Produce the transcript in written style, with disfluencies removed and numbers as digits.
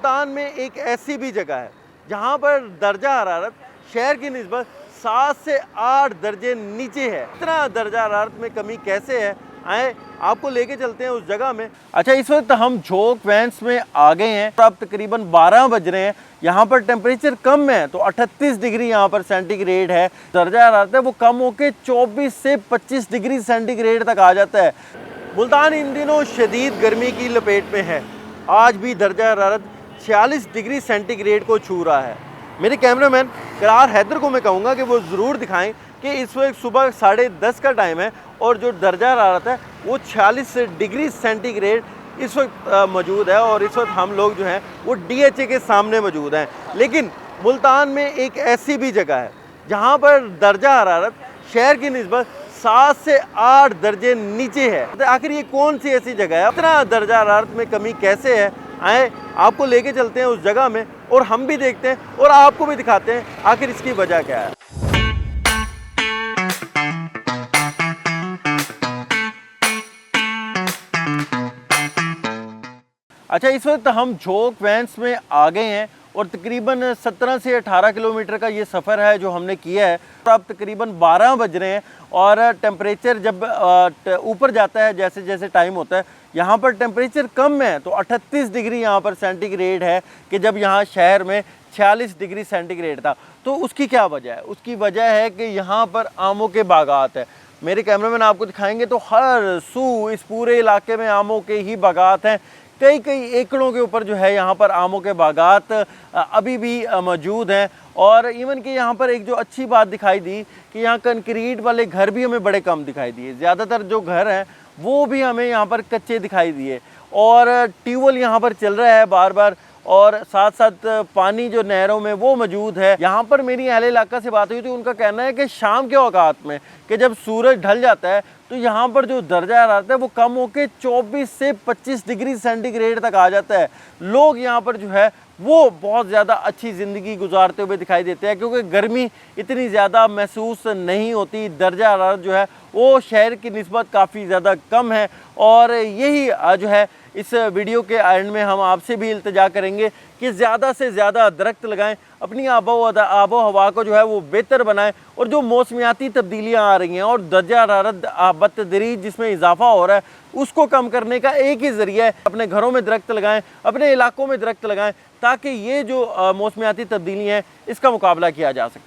मुल्तान में एक ऐसी भी जगह है जहाँ पर दर्जा हरारत शहर की निस्बत 7 से 8 दर्जे नीचे है। इतना दर्जा हरारत में कमी कैसे है, आए आपको लेके चलते हैं उस जगह में। अच्छा, इस वक्त हम झोंक वेंस में आ गए हैं। अब तकरीबन 12 बज रहे हैं। यहाँ पर टेम्परेचर कम है तो 38 डिग्री यहाँ पर सेंटीग्रेड है। दर्जा हरारत है वो कम होकर 24 से 25 डिग्री सेंटीग्रेड तक आ जाता है। मुल्तान इन दिनों शदीद गर्मी की लपेट में है। आज भी दर्जा हरारत 46 डिग्री सेंटीग्रेड को छू रहा है। मेरे कैमरामैन करार हैदर को मैं कहूँगा कि वो ज़रूर दिखाएं कि इस वक्त सुबह 10:30 का टाइम है और जो दर्जा हरारत है वो 46 डिग्री सेंटीग्रेड इस वक्त मौजूद है। और इस वक्त हम लोग जो हैं वो DHA के सामने मौजूद हैं। लेकिन मुल्तान में एक ऐसी भी जगह है जहाँ पर दर्जा हरारत शहर की निस्बत 7 से 8 दर्जे नीचे है। तो आखिर ये कौन सी ऐसी जगह है, इतना दर्जा हरारत में कमी कैसे है, आए आपको लेके चलते हैं उस जगह में और हम भी देखते हैं और आपको भी दिखाते हैं आखिर इसकी वजह क्या है। अच्छा, इस वक्त हम झोंक वेंस में आ गए हैं और तकरीबन 17 से 18 किलोमीटर का ये सफ़र है जो हमने किया है। तो अब तकरीबन 12 बज रहे हैं और टेम्परेचर जब ऊपर जाता है जैसे जैसे टाइम होता है, यहाँ पर टेम्परेचर कम है तो 38 डिग्री यहाँ पर सेंटीग्रेड है कि जब यहाँ शहर में 46 डिग्री सेंटीग्रेड था। तो उसकी क्या वजह है? उसकी वजह है कि यहाँ पर आमों के बागात है। मेरे कैमरामैन आपको दिखाएंगे तो हर सू इस पूरे इलाके में आमों के ही बागात हैं। कई एकड़ों के ऊपर जो है यहाँ पर आमों के बागात अभी भी मौजूद हैं। और इवन कि यहाँ पर एक जो अच्छी बात दिखाई दी कि यहाँ कंक्रीट वाले घर भी हमें बड़े कम दिखाई दिए। ज़्यादातर जो घर हैं वो भी हमें यहाँ पर कच्चे दिखाई दिए और ट्यूबवेल यहाँ पर चल रहा है बार बार और साथ साथ पानी जो नहरों में वो मौजूद है। यहाँ पर मेरी अहले इलाका से बात हुई थी, उनका कहना है कि शाम के औकात में कि जब सूरज ढल जाता है तो यहाँ पर जो दर्जा हरारत है वो कम होकर 24 से 25 डिग्री सेंटीग्रेड तक आ जाता है। लोग यहाँ पर जो है वो बहुत ज़्यादा अच्छी ज़िंदगी गुजारते हुए दिखाई देते हैं क्योंकि गर्मी इतनी ज़्यादा महसूस नहीं होती। दर्जा हरारत जो है वो शहर की निस्बत काफ़ी ज़्यादा कम है। और यही जो है इस वीडियो के एंड में हम आपसे भी इल्तिजा करेंगे कि ज़्यादा से ज़्यादा दरख्त लगाएं, अपनी आबो हवा को जो है वो बेहतर बनाएं। और जो मौसमियाती तब्दीलियां आ रही हैं और दर्जा हरारत बतदरीज जिसमें इजाफा हो रहा है उसको कम करने का एक ही ज़रिया है, अपने घरों में दरख्त लगाएं, अपने इलाकों में दरख्त लगाएं ताकि ये जो मौसमियाती तब्दीलियाँ हैं इसका मुकाबला किया जा सके।